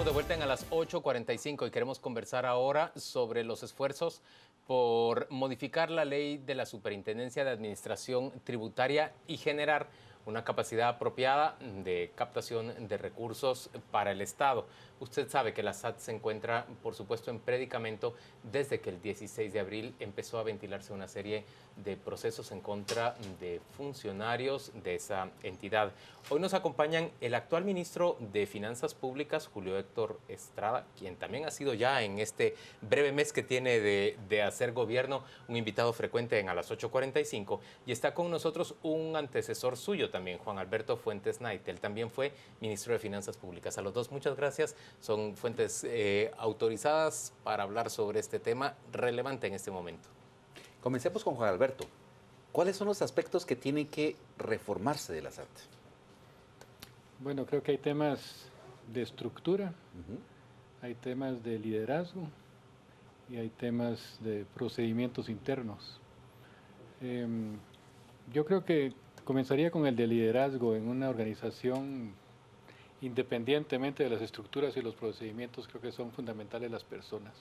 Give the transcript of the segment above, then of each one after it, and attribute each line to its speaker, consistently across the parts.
Speaker 1: de vuelta a las 8:45 y queremos conversar ahora sobre los esfuerzos por modificar la ley de la Superintendencia de Administración Tributaria y generar una capacidad apropiada de captación de recursos para el Estado. Usted sabe que la SAT se encuentra, por supuesto, en predicamento desde que el 16 de abril empezó a ventilarse una serie de procesos en contra de funcionarios de esa entidad. Hoy nos acompañan el actual ministro de Finanzas Públicas, Julio Héctor Estrada, quien también ha sido ya en este breve mes que tiene de hacer gobierno un invitado frecuente en a las 8:45, y está con nosotros un antecesor suyo también, Juan Alberto Fuentes Knight. Él también fue ministro de Finanzas Públicas. A los dos, muchas gracias. Son fuentes autorizadas para hablar sobre este tema relevante en este momento.
Speaker 2: Comencemos con Juan Alberto. ¿Cuáles son los aspectos que tienen que reformarse de la SAT?
Speaker 3: Bueno, creo que hay temas de estructura, hay temas de liderazgo y hay temas de procedimientos internos. Yo creo que comenzaría con el de liderazgo en una organización. Independientemente de las estructuras y los procedimientos, creo que son fundamentales las personas.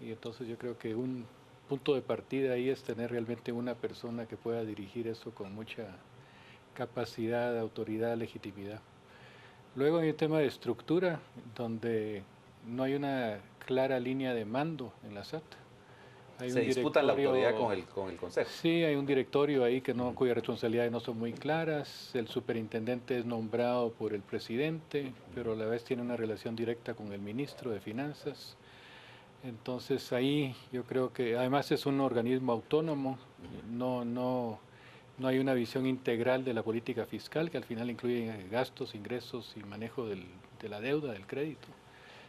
Speaker 3: Y entonces yo creo que un punto de partida ahí es tener realmente una persona que pueda dirigir eso con mucha capacidad, autoridad, legitimidad. Luego hay un tema de estructura, donde no hay una clara línea de mando en la SAT.
Speaker 2: Se disputa la autoridad con el Consejo.
Speaker 3: Sí, hay un directorio ahí cuyas responsabilidades no son muy claras. El superintendente es nombrado por el presidente, pero a la vez tiene una relación directa con el ministro de Finanzas. Entonces ahí yo creo que además es un organismo autónomo, no hay una visión integral de la política fiscal, que al final incluye gastos, ingresos y manejo de la deuda, del crédito.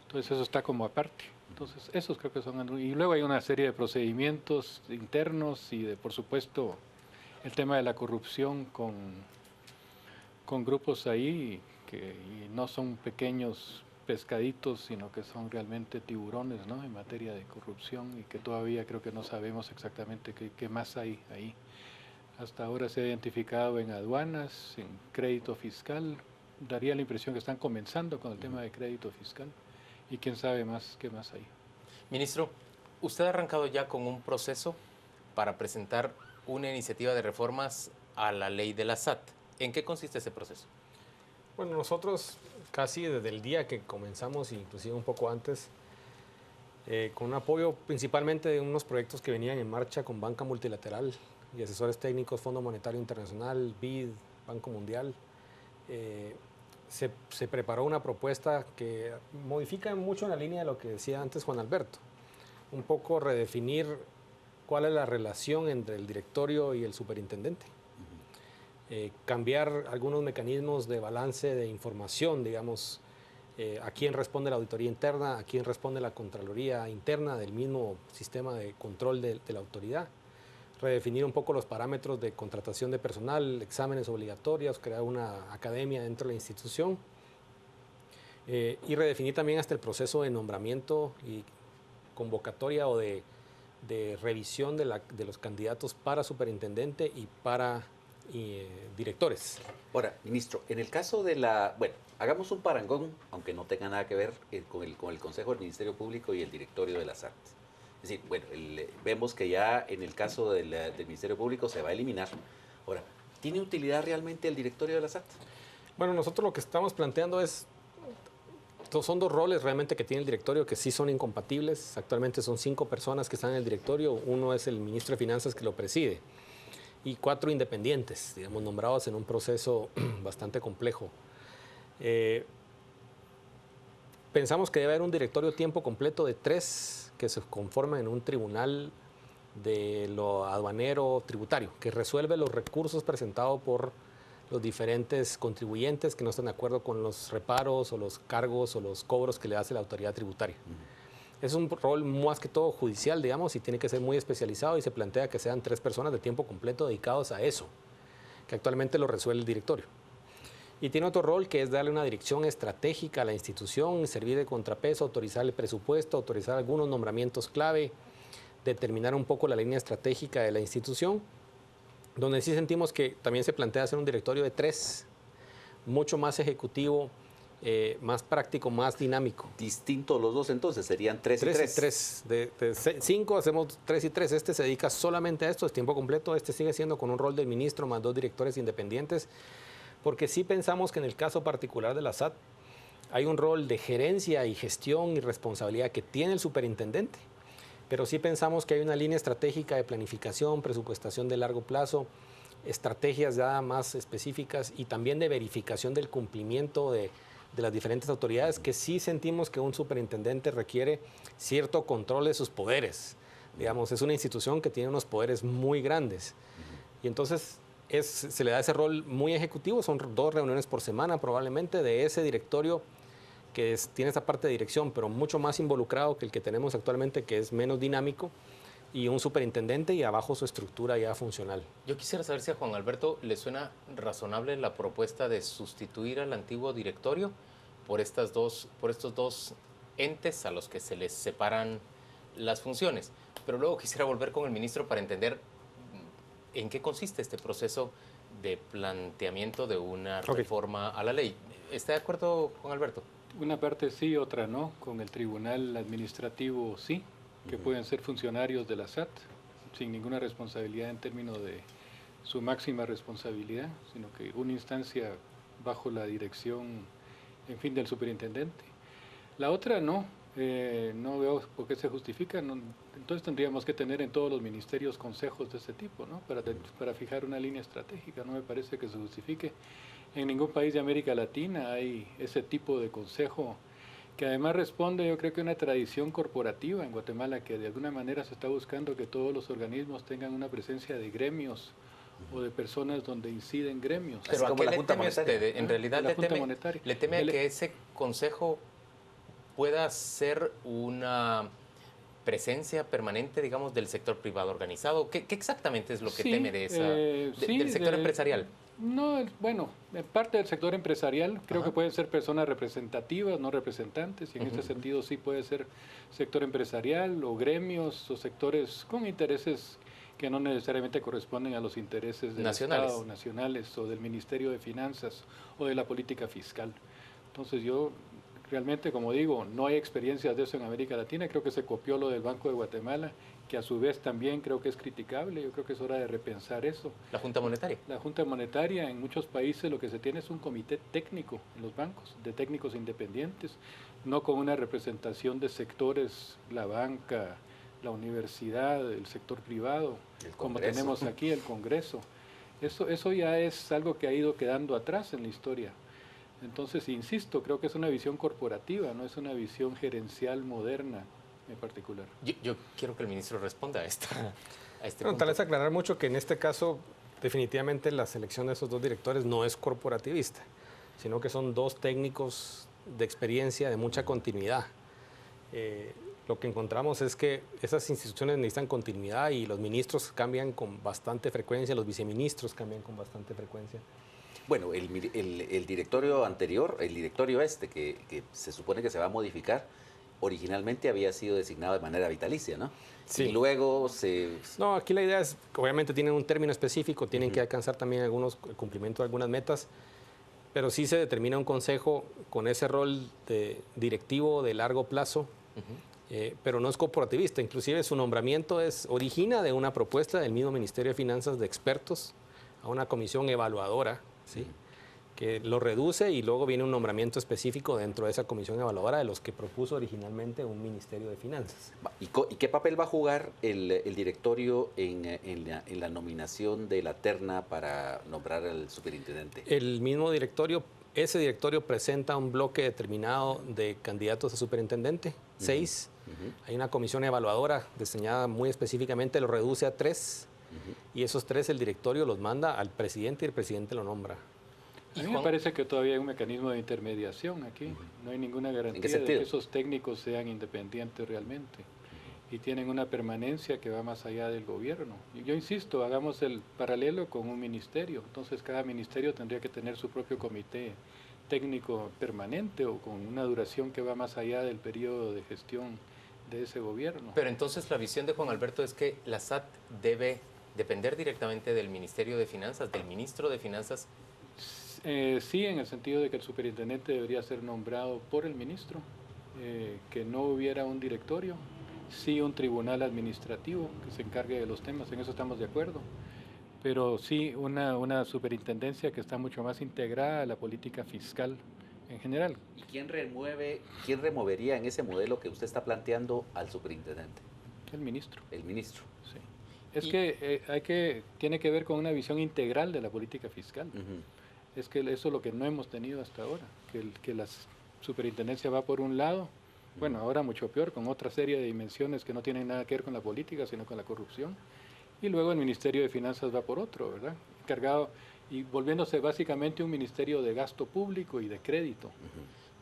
Speaker 3: Entonces eso está como aparte. Entonces esos creo que son... Y luego hay una serie de procedimientos internos y por supuesto el tema de la corrupción con grupos ahí que no son pequeños pescaditos, sino que son realmente tiburones, ¿no?, en materia de corrupción, y que todavía creo que no sabemos exactamente qué más hay ahí. Hasta ahora se ha identificado en aduanas, en crédito fiscal. Daría la impresión que están comenzando con el tema de crédito fiscal. Y quién sabe más, qué más hay.
Speaker 1: Ministro, usted ha arrancado ya con un proceso para presentar una iniciativa de reformas a la ley de la SAT. ¿En qué consiste ese proceso?
Speaker 4: Bueno, nosotros casi desde el día que comenzamos, inclusive un poco antes, con un apoyo principalmente de unos proyectos que venían en marcha con Banca Multilateral y asesores técnicos, Fondo Monetario Internacional, BID, Banco Mundial, se preparó una propuesta que modifica mucho en la línea de lo que decía antes Juan Alberto. Un poco redefinir cuál es la relación entre el directorio y el superintendente. Cambiar algunos mecanismos de balance de información, digamos, a quién responde la auditoría interna, a quién responde la Contraloría interna del mismo sistema de control de la autoridad. Redefinir un poco los parámetros de contratación de personal, exámenes obligatorios, crear una academia dentro de la institución y redefinir también hasta el proceso de nombramiento y convocatoria o de revisión de los candidatos para superintendente y para directores.
Speaker 2: Ahora, ministro, en el caso de bueno, hagamos un parangón, aunque no tenga nada que ver con el Consejo del Ministerio Público y el directorio de la SAT. Es decir, bueno, vemos que ya en el caso del Ministerio Público se va a eliminar. Ahora, ¿tiene utilidad realmente el directorio de la SAT?
Speaker 4: Bueno, nosotros lo que estamos planteando son dos roles realmente que tiene el directorio que sí son incompatibles. Actualmente son 5 personas que están en el directorio. Uno es el ministro de Finanzas que lo preside y 4 independientes, digamos, nombrados en un proceso bastante complejo. Pensamos que debe haber un directorio tiempo completo de 3 que se conforman en un tribunal de lo aduanero tributario, que resuelve los recursos presentados por los diferentes contribuyentes que no están de acuerdo con los reparos o los cargos o los cobros que le hace la autoridad tributaria. Es un rol más que todo judicial, digamos, y tiene que ser muy especializado, y se plantea que sean 3 personas de tiempo completo dedicados a eso, que actualmente lo resuelve el directorio. Y tiene otro rol que es darle una dirección estratégica a la institución, servir de contrapeso, autorizar el presupuesto, autorizar algunos nombramientos clave, determinar un poco la línea estratégica de la institución, donde sí sentimos que también se plantea hacer un directorio de 3, mucho más ejecutivo más práctico, más dinámico.
Speaker 2: Distintos los dos entonces, serían 3 y 3.
Speaker 4: 3. De 5 hacemos 3 y 3. Este se dedica solamente a esto, es tiempo completo. Este sigue siendo con un rol del ministro más 2 directores independientes, porque sí pensamos que en el caso particular de la SAT hay un rol de gerencia y gestión y responsabilidad que tiene el superintendente, pero sí pensamos que hay una línea estratégica de planificación, presupuestación de largo plazo, estrategias ya más específicas y también de verificación del cumplimiento de las diferentes autoridades, que sí sentimos que un superintendente requiere cierto control de sus poderes. Digamos, es una institución que tiene unos poderes muy grandes. Y entonces se le da ese rol muy ejecutivo, son 2 reuniones por semana probablemente de ese directorio que tiene esa parte de dirección, pero mucho más involucrado que el que tenemos actualmente, que es menos dinámico, y un superintendente y abajo su estructura ya funcional.
Speaker 1: Yo quisiera saber si a Juan Alberto le suena razonable la propuesta de sustituir al antiguo directorio por estos dos entes a los que se les separan las funciones. Pero luego quisiera volver con el ministro para entender en qué consiste este proceso de planteamiento de una reforma a la ley. ¿Está de acuerdo, Juan Alberto?
Speaker 3: Una parte sí, otra no. Con el tribunal administrativo sí, que pueden ser funcionarios de la SAT sin ninguna responsabilidad en términos de su máxima responsabilidad, sino que una instancia bajo la dirección, en fin, del superintendente. La otra no, no veo por qué se justifica. No, entonces tendríamos que tener en todos los ministerios consejos de ese tipo, ¿no? Para fijar una línea estratégica. No me parece que se justifique. En ningún país de América Latina hay ese tipo de consejo, que además responde, yo creo que a una tradición corporativa en Guatemala, que de alguna manera se está buscando que todos los organismos tengan una presencia de gremios o de personas donde inciden gremios.
Speaker 1: Pero ¿a qué le teme usted? En realidad le teme a que ese consejo pueda ser una presencia permanente, digamos, del sector privado organizado. ¿Qué exactamente es lo que teme de del sector empresarial?
Speaker 3: No, bueno, parte del sector empresarial creo que pueden ser personas representativas, no representantes, y en este sentido sí puede ser sector empresarial o gremios o sectores con intereses que no necesariamente corresponden a los intereses del Estado, nacionales o del Ministerio de Finanzas o de la política fiscal. Entonces yo realmente, como digo, no hay experiencias de eso en América Latina. Creo que se copió lo del Banco de Guatemala, que a su vez también creo que es criticable. Yo creo que es hora de repensar eso.
Speaker 1: ¿La Junta Monetaria?
Speaker 3: La Junta Monetaria, en muchos países lo que se tiene es un comité técnico en los bancos, de técnicos independientes, no con una representación de sectores, la banca, la universidad, el sector privado, como tenemos aquí el Congreso. Eso ya es algo que ha ido quedando atrás en la historia. Entonces, insisto, creo que es una visión corporativa, no es una visión gerencial moderna en particular.
Speaker 1: Yo quiero que el ministro responda a este
Speaker 4: punto. Tal vez aclarar mucho que en este caso, definitivamente la selección de esos 2 directores no es corporativista, sino que son 2 técnicos de experiencia, de mucha continuidad. Lo que encontramos es que esas instituciones necesitan continuidad y los ministros cambian con bastante frecuencia, los viceministros cambian con bastante frecuencia.
Speaker 2: Bueno, el directorio anterior, el directorio que se supone que se va a modificar, originalmente había sido designado de manera vitalicia, ¿no? Sí. Y luego
Speaker 4: No, aquí la idea es, obviamente tienen un término específico, tienen que alcanzar también el cumplimiento de algunas metas, pero sí se determina un consejo con ese rol de directivo de largo plazo, pero no es corporativista. Inclusive su nombramiento origina de una propuesta del mismo Ministerio de Finanzas de expertos a una comisión evaluadora, ¿sí? Que lo reduce y luego viene un nombramiento específico dentro de esa comisión evaluadora de los que propuso originalmente un Ministerio de Finanzas.
Speaker 2: ¿Y qué papel va a jugar el directorio en la nominación de la terna para nombrar al superintendente?
Speaker 4: El mismo directorio, ese directorio presenta un bloque determinado de candidatos a superintendente, 6. Hay una comisión evaluadora diseñada muy específicamente, lo reduce a 3. Y esos 3 el directorio los manda al presidente y el presidente lo nombra.
Speaker 3: A mí me parece que todavía hay un mecanismo de intermediación aquí. No hay ninguna garantía de que esos técnicos sean independientes realmente y tienen una permanencia que va más allá del gobierno. Yo insisto, hagamos el paralelo con un ministerio. Entonces cada ministerio tendría que tener su propio comité técnico permanente o con una duración que va más allá del periodo de gestión de ese gobierno.
Speaker 1: Pero entonces la visión de Juan Alberto es que la SAT debe depender directamente del Ministerio de Finanzas, del ministro de Finanzas.
Speaker 3: Sí, en el sentido de que el superintendente debería ser nombrado por el ministro, que no hubiera un directorio, sí un tribunal administrativo que se encargue de los temas, en eso estamos de acuerdo, pero sí una superintendencia que está mucho más integrada a la política fiscal en general.
Speaker 2: ¿Y quién removería en ese modelo que usted está planteando al superintendente?
Speaker 3: El ministro.
Speaker 2: El ministro.
Speaker 3: Sí. Es que tiene que ver con una visión integral de la política fiscal. Es que eso es lo que no hemos tenido hasta ahora, que la superintendencia va por un lado, bueno, ahora mucho peor, con otra serie de dimensiones que no tienen nada que ver con la política, sino con la corrupción, y luego el Ministerio de Finanzas va por otro, ¿verdad? Encargado y volviéndose básicamente un ministerio de gasto público y de crédito,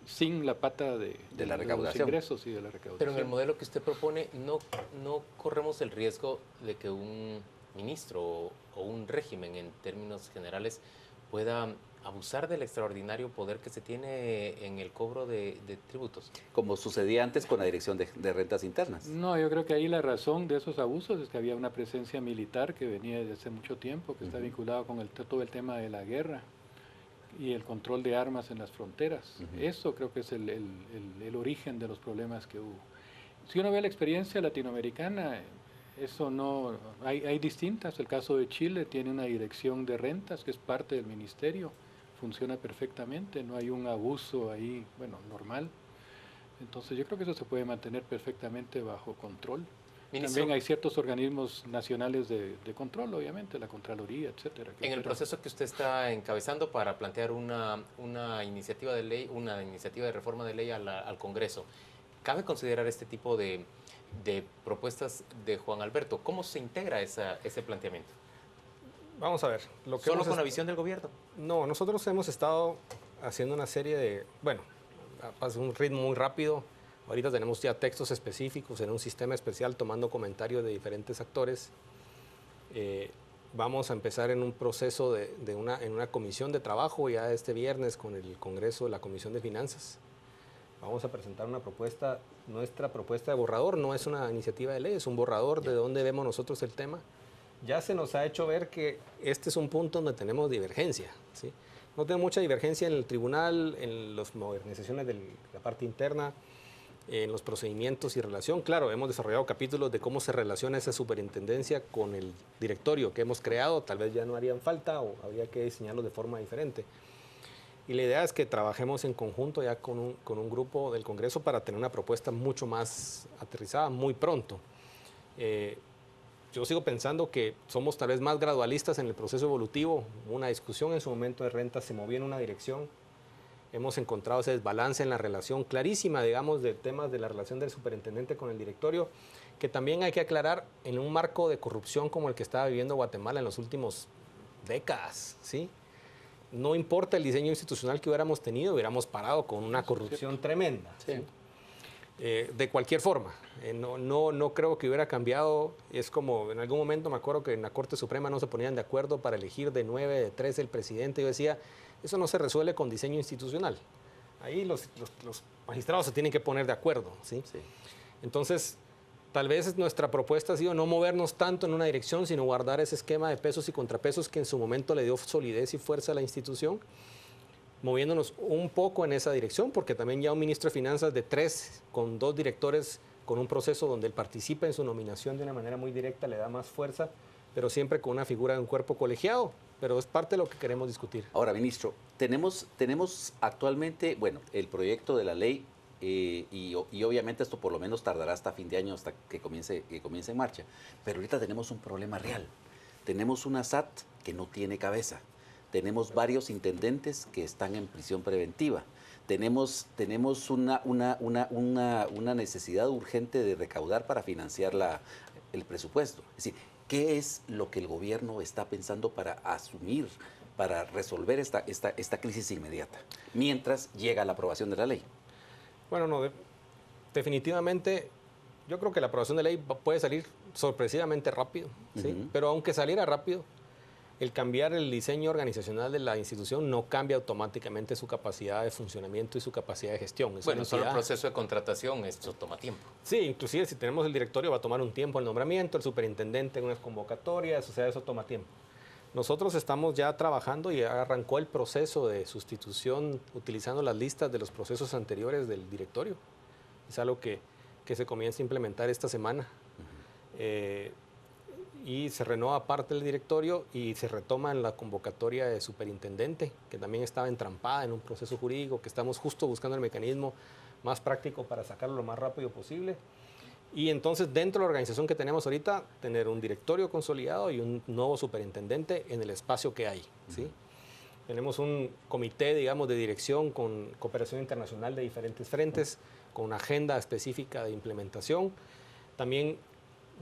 Speaker 3: sin la pata de
Speaker 2: la recaudación,
Speaker 3: los ingresos y de la recaudación.
Speaker 1: Pero en el modelo que usted propone, no corremos el riesgo de que un ministro o un régimen, en términos generales, pueda abusar del extraordinario poder que se tiene en el cobro de tributos.
Speaker 2: Como sucedía antes con la Dirección de Rentas Internas.
Speaker 3: No, yo creo que ahí la razón de esos abusos es que había una presencia militar que venía desde hace mucho tiempo, que está vinculado con todo el tema de la guerra y el control de armas en las fronteras. Eso creo que es el origen de los problemas que hubo. Si uno ve la experiencia latinoamericana, eso no, hay distintas. El caso de Chile tiene una dirección de rentas que es parte del ministerio, funciona perfectamente, no hay un abuso ahí, bueno, normal. Entonces yo creo que eso se puede mantener perfectamente bajo control.
Speaker 1: Ministro,
Speaker 3: también hay ciertos organismos nacionales de control, obviamente, la Contraloría, etcétera.
Speaker 1: En el proceso que usted está encabezando para plantear una iniciativa de ley, una iniciativa de reforma de ley al Congreso, ¿cabe considerar este tipo de propuestas de Juan Alberto? ¿Cómo se integra ese planteamiento?
Speaker 4: Vamos a ver.
Speaker 1: ¿Solo con la visión del gobierno?
Speaker 4: No, nosotros hemos estado haciendo una serie de, bueno, a un ritmo muy rápido. Ahorita tenemos ya textos específicos en un sistema especial tomando comentarios de diferentes actores. Vamos a empezar en un proceso en una comisión de trabajo ya este viernes con el Congreso de la Comisión de Finanzas. Vamos a presentar una propuesta, nuestra propuesta de borrador, no es una iniciativa de ley, es un borrador de dónde vemos nosotros el tema. Ya se nos ha hecho ver que este es un punto donde tenemos divergencia, ¿sí? No tenemos mucha divergencia en el tribunal, en las modernizaciones de la parte interna, en los procedimientos y relación. Claro, hemos desarrollado capítulos de cómo se relaciona esa superintendencia con el directorio que hemos creado, tal vez ya no harían falta o habría que diseñarlo de forma diferente. Y la idea es que trabajemos en conjunto ya con un grupo del Congreso para tener una propuesta mucho más aterrizada muy pronto. Yo sigo pensando que somos tal vez más gradualistas en el proceso evolutivo. Una discusión en su momento de renta se movió en una dirección. Hemos encontrado ese desbalance en la relación clarísima, digamos, de temas de la relación del superintendente con el directorio, que también hay que aclarar en un marco de corrupción como el que estaba viviendo Guatemala en los últimos décadas, ¿sí? No importa el diseño institucional que hubiéramos tenido, hubiéramos parado con una corrupción tremenda. ¿sí? De cualquier forma, no creo que hubiera cambiado. Es como en algún momento me acuerdo que en la Corte Suprema no se ponían de acuerdo para elegir de 9, de 13 el presidente. Yo decía, eso no se resuelve con diseño institucional. Ahí los magistrados se tienen que poner de acuerdo. ¿sí?
Speaker 2: Sí.
Speaker 4: Entonces, tal vez nuestra propuesta ha sido no movernos tanto en una dirección, sino guardar ese esquema de pesos y contrapesos que en su momento le dio solidez y fuerza a la institución, moviéndonos un poco en esa dirección, porque también ya un ministro de Finanzas de 3, con 2 directores, con un proceso donde él participa en su nominación de una manera muy directa, le da más fuerza, pero siempre con una figura de un cuerpo colegiado, pero es parte de lo que queremos discutir.
Speaker 2: Ahora, ministro, tenemos actualmente, bueno, el proyecto de la ley, y obviamente esto por lo menos tardará hasta fin de año, hasta que comience en marcha, pero ahorita tenemos un problema real. Tenemos una SAT que no tiene cabeza. Tenemos varios intendentes que están en prisión preventiva. Tenemos una necesidad urgente de recaudar para financiar el presupuesto. Es decir, ¿qué es lo que el gobierno está pensando para asumir, para resolver esta crisis inmediata, mientras llega la aprobación de la ley?
Speaker 4: Bueno, no, definitivamente yo creo que la aprobación de ley puede salir sorpresivamente rápido, ¿sí? Pero aunque saliera rápido, el cambiar el diseño organizacional de la institución no cambia automáticamente su capacidad de funcionamiento y su capacidad de gestión.
Speaker 1: Bueno, solo el proceso de contratación, esto toma tiempo.
Speaker 4: Sí, inclusive si tenemos el directorio va a tomar un tiempo el nombramiento, el superintendente en unas convocatorias, o sea, eso toma tiempo. Nosotros estamos ya trabajando y arrancó el proceso de sustitución utilizando las listas de los procesos anteriores del directorio. Es algo que se comienza a implementar esta semana. Y se renueva parte del directorio y se retoma en la convocatoria de superintendente, que también estaba entrampada en un proceso jurídico, que estamos justo buscando el mecanismo más práctico para sacarlo lo más rápido posible. Y entonces, dentro de la organización que tenemos ahorita, tener un directorio consolidado y un nuevo superintendente en el espacio que hay, ¿sí? Tenemos un comité, digamos, de dirección con cooperación internacional de diferentes frentes, con una agenda específica de implementación. También,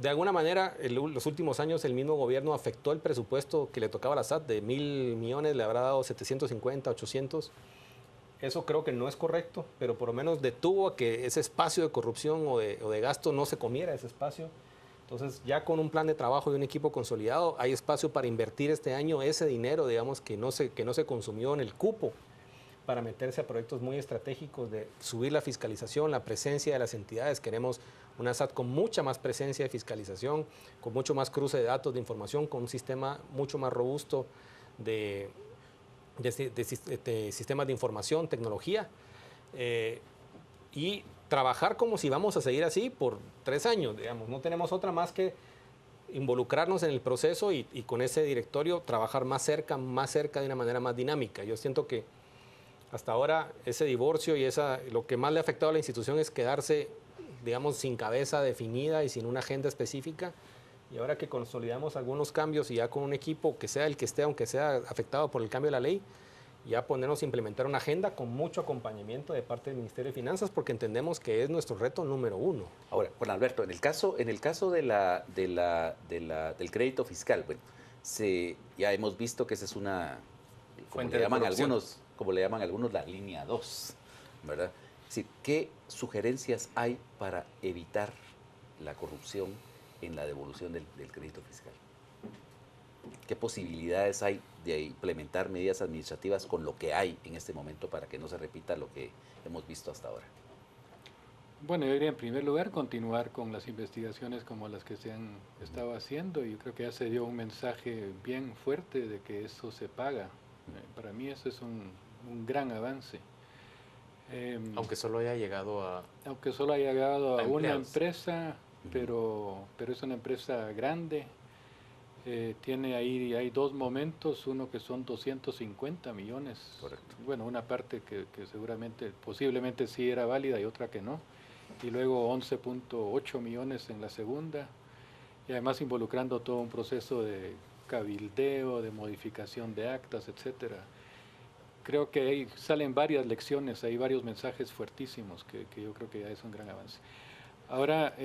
Speaker 4: de alguna manera, los últimos años el mismo gobierno afectó el presupuesto que le tocaba a la SAT, de 1.000 millones, le habrá dado 750, 800. Eso creo que no es correcto, pero por lo menos detuvo a que ese espacio de corrupción o de gasto no se comiera ese espacio. Entonces, ya con un plan de trabajo y un equipo consolidado, hay espacio para invertir este año ese dinero, digamos, que no se consumió en el cupo, para meterse a proyectos muy estratégicos de subir la fiscalización, la presencia de las entidades. Queremos una SAT con mucha más presencia de fiscalización, con mucho más cruce de datos, de información, con un sistema mucho más robusto de sistemas de información, tecnología, y trabajar como si vamos a seguir así por 3 años, digamos. No tenemos otra más que involucrarnos en el proceso y con ese directorio trabajar más cerca de una manera más dinámica. Yo siento que hasta ahora ese divorcio y lo que más le ha afectado a la institución es quedarse, digamos, sin cabeza definida y sin una agenda específica. Y ahora que consolidamos algunos cambios y ya con un equipo que sea el que esté, aunque sea afectado por el cambio de la ley, ya ponernos a implementar una agenda con mucho acompañamiento de parte del Ministerio de Finanzas, porque entendemos que es nuestro reto número 1.
Speaker 2: Ahora, Juan Alberto, en el caso del crédito fiscal, bueno, ya hemos visto que esa es una,
Speaker 1: fuente de corrupción.
Speaker 2: como le llaman algunos, la línea 2, ¿verdad? Es decir, ¿qué sugerencias hay para evitar la corrupción en la devolución del crédito fiscal? ¿Qué posibilidades hay de implementar medidas administrativas con lo que hay en este momento para que no se repita lo que hemos visto hasta ahora?
Speaker 3: Bueno, yo diría en primer lugar continuar con las investigaciones como las que se han estado haciendo. Yo creo que ya se dio un mensaje bien fuerte de que eso se paga. Para mí eso es un gran avance.
Speaker 1: Aunque solo haya llegado a
Speaker 3: una
Speaker 1: empleados.
Speaker 3: empresa, pero es una empresa grande. Hay 2 momentos, uno que son 250 millones.
Speaker 2: Correcto.
Speaker 3: Bueno, una parte que posiblemente sí era válida y otra que no. Y luego 11.8 millones en la segunda. Y además involucrando todo un proceso de cabildeo, de modificación de actas, etcétera. Creo que ahí salen varias lecciones, hay varios mensajes fuertísimos que yo creo que ya es un gran avance. Ahora,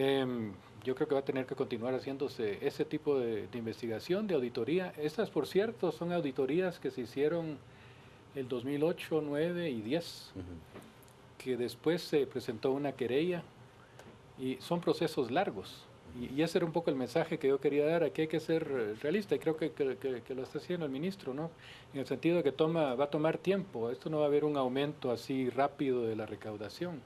Speaker 3: yo creo que va a tener que continuar haciéndose ese tipo de investigación, de auditoría. Estas, por cierto, son auditorías que se hicieron el 2008, 9 y 10, que después se presentó una querella y son procesos largos. Y ese era un poco el mensaje que yo quería dar. Aquí hay que ser realista y creo que lo está haciendo el ministro, ¿no? En el sentido de que va a tomar tiempo. Esto no va a haber un aumento así rápido de la recaudación.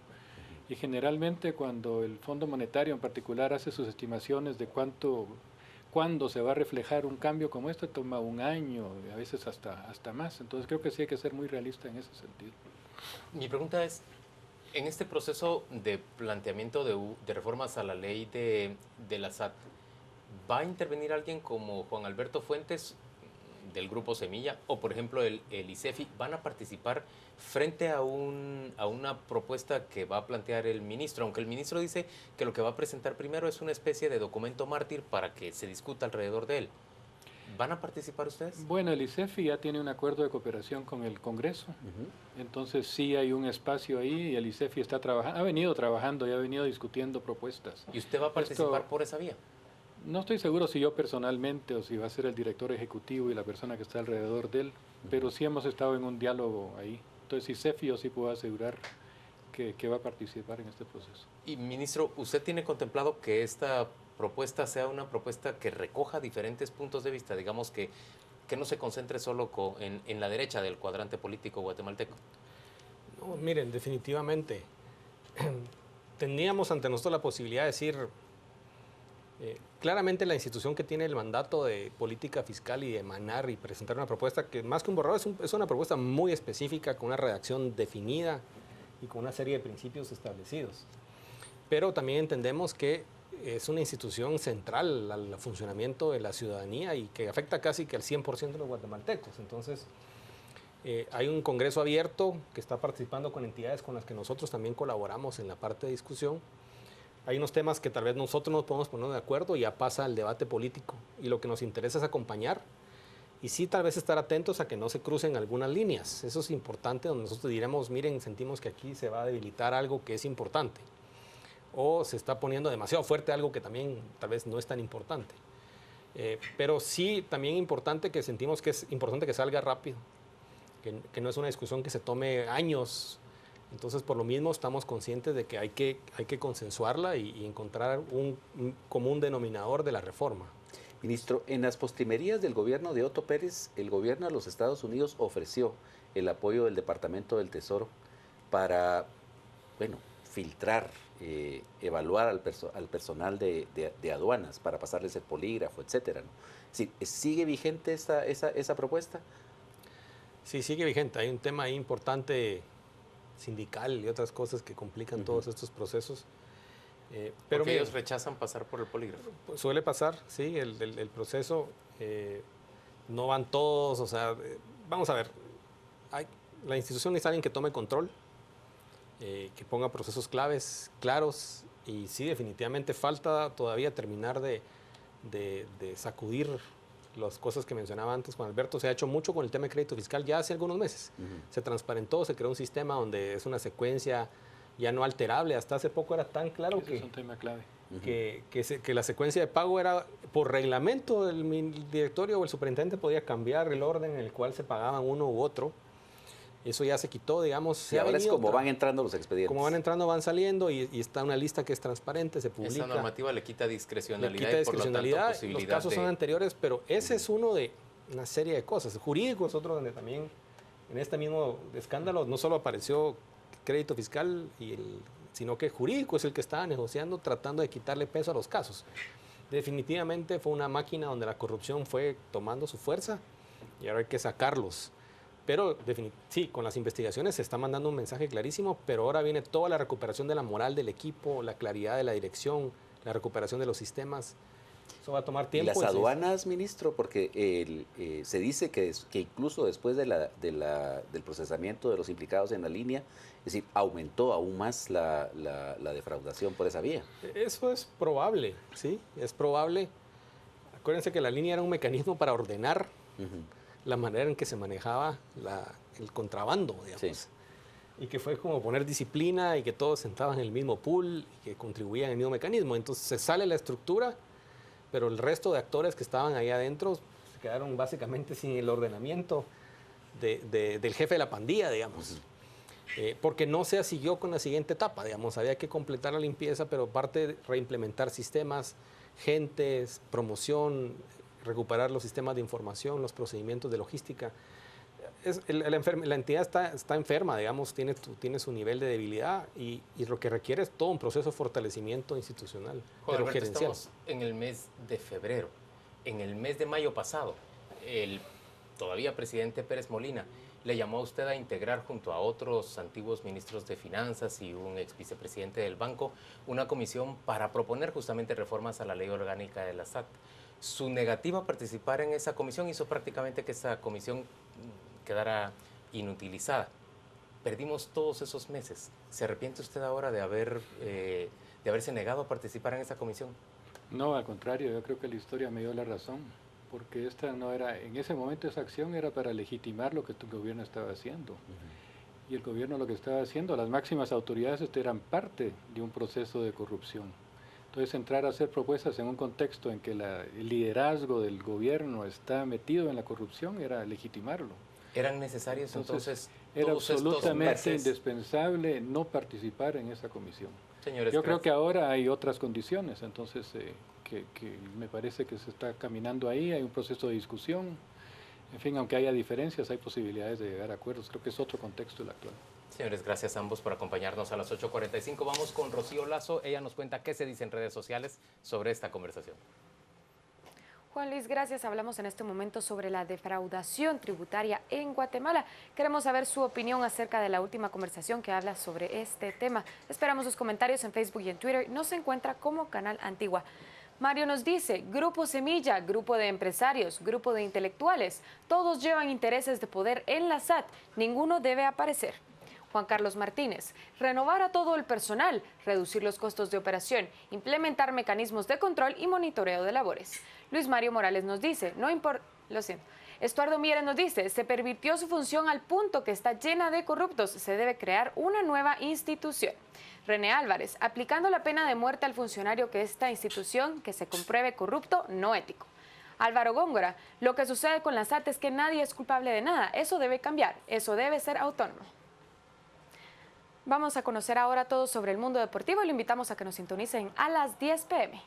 Speaker 3: Y generalmente cuando el Fondo Monetario en particular hace sus estimaciones de cuándo se va a reflejar un cambio como este, toma 1 año, a veces hasta más. Entonces creo que sí hay que ser muy realista en ese sentido.
Speaker 1: Mi pregunta es, en este proceso de planteamiento de reformas a la ley de la SAT, ¿va a intervenir alguien como Juan Alberto Fuentes del Grupo Semilla o, por ejemplo, el ICEFI? ¿Van a participar frente a una propuesta que va a plantear el ministro? Aunque el ministro dice que lo que va a presentar primero es una especie de documento mártir para que se discuta alrededor de él. ¿Van a participar ustedes?
Speaker 3: Bueno, el ICEFI ya tiene un acuerdo de cooperación con el Congreso, entonces sí hay un espacio ahí y el ICEFI ha venido trabajando y ha venido discutiendo propuestas.
Speaker 1: ¿Y usted va a participar por esa vía?
Speaker 3: No estoy seguro si yo personalmente o si va a ser el director ejecutivo y la persona que está alrededor de él, pero sí hemos estado en un diálogo ahí. Entonces ICEFI yo sí puedo asegurar que va a participar en este proceso.
Speaker 1: Y ministro, ¿usted tiene contemplado que esta propuesta sea una propuesta que recoja diferentes puntos de vista, digamos que no se concentre solo en la derecha del cuadrante político guatemalteco?
Speaker 4: No, miren, definitivamente tendríamos ante nosotros la posibilidad de decir, Claramente la institución que tiene el mandato de política fiscal y de emanar y presentar una propuesta que más que un borrador es una propuesta muy específica, con una redacción definida y con una serie de principios establecidos. Pero también entendemos que es una institución central al funcionamiento de la ciudadanía y que afecta casi que al 100% de los guatemaltecos. Entonces, hay un congreso abierto que está participando con entidades con las que nosotros también colaboramos en la parte de discusión. Hay unos temas que tal vez nosotros no podemos poner de acuerdo y ya pasa al debate político. Y lo que nos interesa es acompañar y sí tal vez estar atentos a que no se crucen algunas líneas. Eso es importante, donde nosotros diremos, miren, sentimos que aquí se va a debilitar algo que es importante. O se está poniendo demasiado fuerte algo que también tal vez no es tan importante. Pero sí también importante que sentimos que es importante que salga rápido, que no es una discusión que se tome años. Entonces, por lo mismo, estamos conscientes de que hay que consensuarla y encontrar un común denominador de la reforma.
Speaker 2: Ministro, en las postrimerías del gobierno de Otto Pérez, el gobierno de los Estados Unidos ofreció el apoyo del Departamento del Tesoro para, bueno, filtrar, evaluar al personal de aduanas para pasarles el polígrafo, etcétera, ¿no? ¿Sigue vigente esa propuesta?
Speaker 4: Sí, sigue vigente. Hay un tema ahí importante sindical y otras cosas que complican todos estos procesos.
Speaker 1: Pero ellos rechazan pasar por el polígrafo.
Speaker 4: Suele pasar, sí, el proceso. No van todos, o sea, vamos a ver, la institución necesita alguien que tome control, que ponga procesos claros, y sí, definitivamente falta todavía terminar de sacudir las cosas que mencionaba antes Juan Alberto. Se ha hecho mucho con el tema de crédito fiscal ya hace algunos meses. Se transparentó, se creó un sistema donde es una secuencia ya no alterable. Hasta hace poco era tan claro
Speaker 3: que es un tema clave.
Speaker 4: Que la secuencia de pago era por reglamento, el directorio o el superintendente podía cambiar el orden en el cual se pagaban uno u otro. Eso ya se quitó, digamos.
Speaker 2: Y ahora es como van entrando los expedientes.
Speaker 4: Como van entrando, van saliendo y está una lista que es transparente, se publica.
Speaker 1: Esa normativa le quita discrecionalidad.
Speaker 4: Le quita discrecionalidad, los casos son anteriores, pero ese es uno de una serie de cosas. Jurídico es otro donde también, en este mismo escándalo, no solo apareció crédito fiscal, sino que jurídico es el que estaba negociando, tratando de quitarle peso a los casos. Definitivamente fue una máquina donde la corrupción fue tomando su fuerza y ahora hay que sacarlos. Pero sí, con las investigaciones se está mandando un mensaje clarísimo, pero ahora viene toda la recuperación de la moral del equipo, la claridad de la dirección, la recuperación de los sistemas. Eso va a tomar tiempo.
Speaker 2: ¿Y las aduanas, ministro? Porque se dice que incluso después del procesamiento de los implicados en la línea, es decir, aumentó aún más la defraudación por esa vía.
Speaker 4: Eso es probable, sí, es probable. Acuérdense que la línea era un mecanismo para ordenar la manera en que se manejaba el contrabando, digamos. Sí. Y que fue como poner disciplina y que todos sentaban en el mismo pool y que contribuían en el mismo mecanismo. Entonces se sale la estructura, pero el resto de actores que estaban ahí adentro se quedaron básicamente sin el ordenamiento del jefe de la pandilla, digamos. Porque no se siguió con la siguiente etapa, digamos. Había que completar la limpieza, pero aparte de reimplementar sistemas, gentes, promoción, recuperar los sistemas de información, los procedimientos de logística. La entidad está enferma, digamos, tiene su nivel de debilidad y lo que requiere es todo un proceso de fortalecimiento institucional, pero gerencial.
Speaker 1: Estamos en el mes de febrero. En el mes de mayo pasado, el todavía presidente Pérez Molina le llamó a usted a integrar junto a otros antiguos ministros de Finanzas y un ex vicepresidente del banco una comisión para proponer justamente reformas a la ley orgánica de la SAT. Su negativa a participar en esa comisión hizo prácticamente que esa comisión quedara inutilizada. Perdimos todos esos meses. ¿Se arrepiente usted ahora de haberse negado a participar en esa comisión?
Speaker 3: No, al contrario, yo creo que la historia me dio la razón, porque esta no era, en ese momento esa acción era para legitimar lo que el gobierno estaba haciendo. Y el gobierno lo que estaba haciendo, las máximas autoridades eran parte de un proceso de corrupción. Entonces, entrar a hacer propuestas en un contexto en que el liderazgo del gobierno está metido en la corrupción era legitimarlo.
Speaker 1: ¿Eran necesarios entonces
Speaker 3: era absolutamente indispensable no participar en esa comisión?
Speaker 1: Señores,
Speaker 3: yo creo que ahora hay otras condiciones, entonces que me parece que se está caminando ahí, hay un proceso de discusión, En fin, aunque haya diferencias, hay posibilidades de llegar a acuerdos. Creo que es otro contexto el actual.
Speaker 1: Señores, gracias a ambos por acompañarnos a las 8:45. Vamos con Rocío Lazo. Ella nos cuenta qué se dice en redes sociales sobre esta conversación.
Speaker 5: Juan Luis, gracias. Hablamos en este momento sobre la defraudación tributaria en Guatemala. Queremos saber su opinión acerca de la última conversación que habla sobre este tema. Esperamos sus comentarios en Facebook y en Twitter. Nos encuentra como Canal Antigua. Mario nos dice, Grupo Semilla, grupo de empresarios, grupo de intelectuales, todos llevan intereses de poder en la SAT, ninguno debe aparecer. Juan Carlos Martínez, renovar a todo el personal, reducir los costos de operación, implementar mecanismos de control y monitoreo de labores. Luis Mario Morales nos dice, Estuardo Mieres nos dice, se pervirtió su función al punto que está llena de corruptos, se debe crear una nueva institución. René Álvarez, aplicando la pena de muerte al funcionario que esta institución que se compruebe corrupto, no ético. Álvaro Góngora, lo que sucede con la SAT es que nadie es culpable de nada, eso debe cambiar, eso debe ser autónomo. Vamos a conocer ahora todo sobre el mundo deportivo y lo invitamos a que nos sintonicen a las 10 p.m.